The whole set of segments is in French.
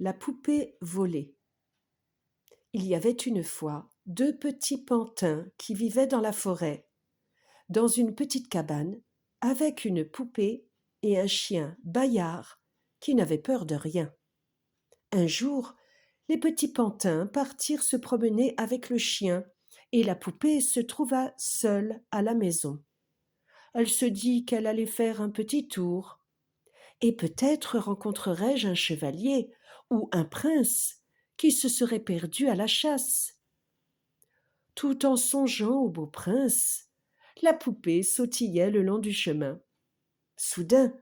La poupée volée. Il y avait une fois 2 petits pantins qui vivaient dans la forêt, dans une petite cabane, avec une poupée et un chien Bayard qui n'avait peur de rien. Un jour, les petits pantins partirent se promener avec le chien et la poupée se trouva seule à la maison. Elle se dit qu'elle allait faire un petit tour. Et peut-être rencontrerai-je un chevalier ou un prince qui se serait perdu à la chasse. Tout en songeant au beau prince, la poupée sautillait le long du chemin. Soudain,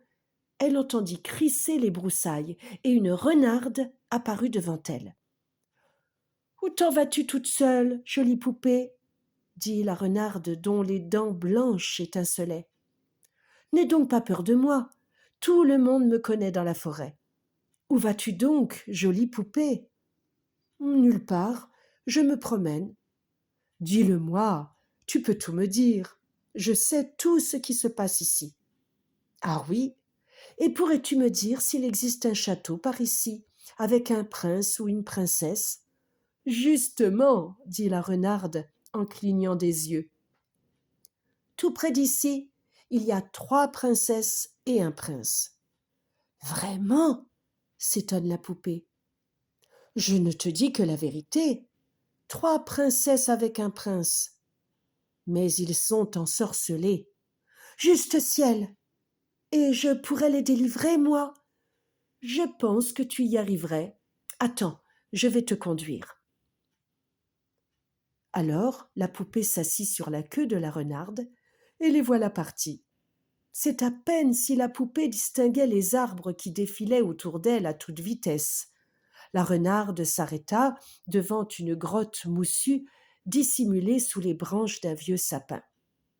elle entendit crisser les broussailles et une renarde apparut devant elle. « Où t'en vas-tu toute seule, jolie poupée ?» dit la renarde dont les dents blanches étincelaient. « N'aie donc pas peur de moi, tout le monde me connaît dans la forêt. » « Où vas-tu donc, jolie poupée ?»« Nulle part, je me promène. »« Dis-le-moi, tu peux tout me dire. Je sais tout ce qui se passe ici. »« Ah oui, et pourrais-tu me dire s'il existe un château par ici, avec un prince ou une princesse ?»« Justement, » dit la renarde en clignant des yeux. « Tout près d'ici, il y a 3 princesses et un prince. »« Vraiment ?» s'étonne la poupée. « Je ne te dis que la vérité. 3 princesses avec un prince. Mais ils sont ensorcelés. Juste ciel! Et je pourrais les délivrer, moi? Je pense que tu y arriverais. Attends, je vais te conduire. » Alors la poupée s'assit sur la queue de la renarde, et les voilà partis. C'est à peine si la poupée distinguait les arbres qui défilaient autour d'elle à toute vitesse. La renarde s'arrêta devant une grotte moussue dissimulée sous les branches d'un vieux sapin.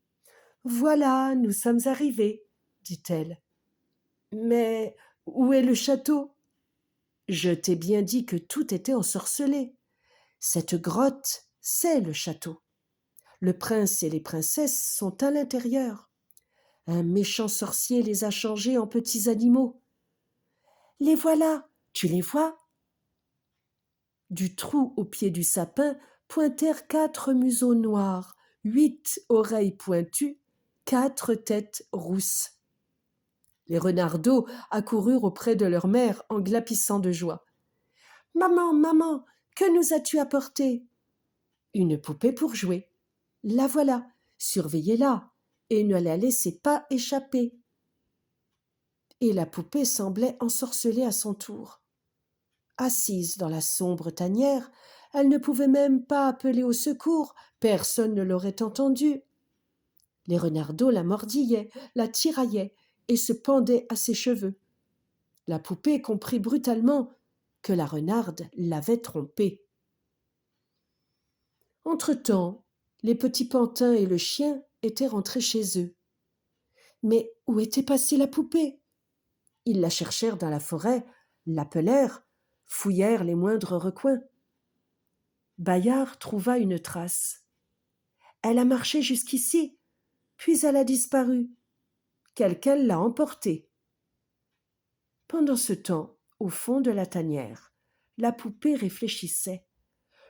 « Voilà, nous sommes arrivés, » dit-elle. « Mais où est le château ? » « Je t'ai bien dit que tout était ensorcelé. Cette grotte, c'est le château. Le prince et les princesses sont à l'intérieur. Un méchant sorcier les a changés en petits animaux. Les voilà, tu les vois ? » Du trou au pied du sapin pointèrent 4 museaux noirs, 8 oreilles pointues, 4 têtes rousses. Les renardeaux accoururent auprès de leur mère en glapissant de joie. « Maman, maman, que nous as-tu apporté ?»« Une poupée pour jouer. La voilà, surveillez-la et ne la laissez pas échapper. » Et la poupée semblait ensorcelée à son tour. Assise dans la sombre tanière, elle ne pouvait même pas appeler au secours, personne ne l'aurait entendue. Les renardeaux la mordillaient, la tiraillaient et se pendaient à ses cheveux. La poupée comprit brutalement que la renarde l'avait trompée. Entre-temps, les petits pantins et le chien étaient rentrés chez eux. Mais où était passée la poupée ? Ils la cherchèrent dans la forêt, l'appelèrent, fouillèrent les moindres recoins. Bayard trouva une trace. Elle a marché jusqu'ici, puis elle a disparu. Quelqu'un l'a emportée. Pendant ce temps, au fond de la tanière, la poupée réfléchissait.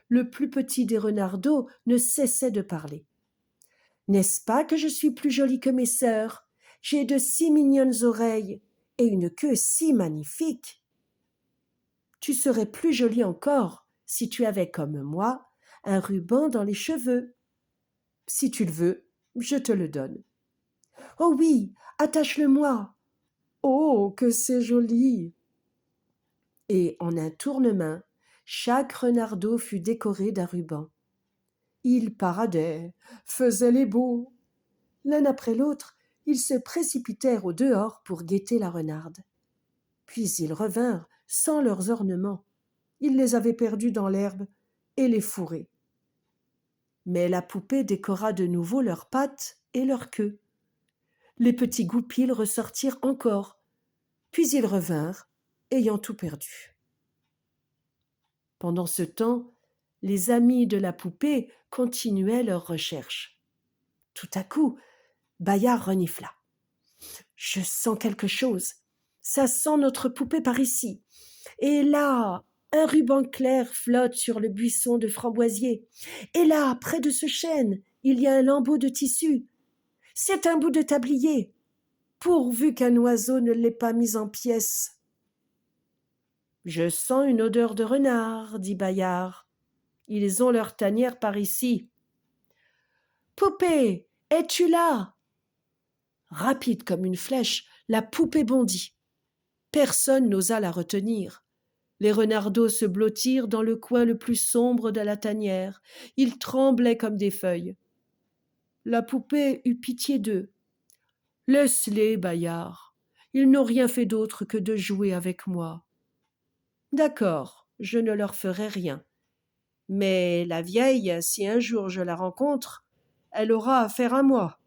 Le plus petit des renardeaux ne cessait de parler. « N'est-ce pas que je suis plus jolie que mes sœurs ? J'ai de si mignonnes oreilles et une queue si magnifique. Tu serais plus jolie encore si tu avais comme moi un ruban dans les cheveux. Si tu le veux, je te le donne. »« Oh oui, attache-le-moi. Oh, que c'est joli !» Et en un tournement, chaque renardeau fut décoré d'un ruban. Ils paradaient, faisaient les beaux. L'un après l'autre, ils se précipitèrent au dehors pour guetter la renarde. Puis ils revinrent sans leurs ornements. Ils les avaient perdus dans l'herbe et les fourrés. Mais la poupée décora de nouveau leurs pattes et leur queue. Les petits goupils ressortirent encore, puis ils revinrent, ayant tout perdu. Pendant ce temps, les amis de la poupée continuaient leurs recherches. Tout à coup, Bayard renifla. « Je sens quelque chose. Ça sent notre poupée par ici. Et là, un ruban clair flotte sur le buisson de framboisier. Et là, près de ce chêne, il y a un lambeau de tissu. C'est un bout de tablier, pourvu qu'un oiseau ne l'ait pas mis en pièces. Je sens une odeur de renard, dit Bayard. Ils ont leur tanière par ici. Poupée, es-tu là? Rapide comme une flèche, la poupée bondit. Personne n'osa la retenir. Les renardeaux se blottirent dans le coin le plus sombre de la tanière. Ils tremblaient comme des feuilles. La poupée eut pitié d'eux. Laisse-les, Bayard. Ils n'ont rien fait d'autre que de jouer avec moi. D'accord, je ne leur ferai rien. Mais la vieille, si un jour je la rencontre, elle aura affaire à moi.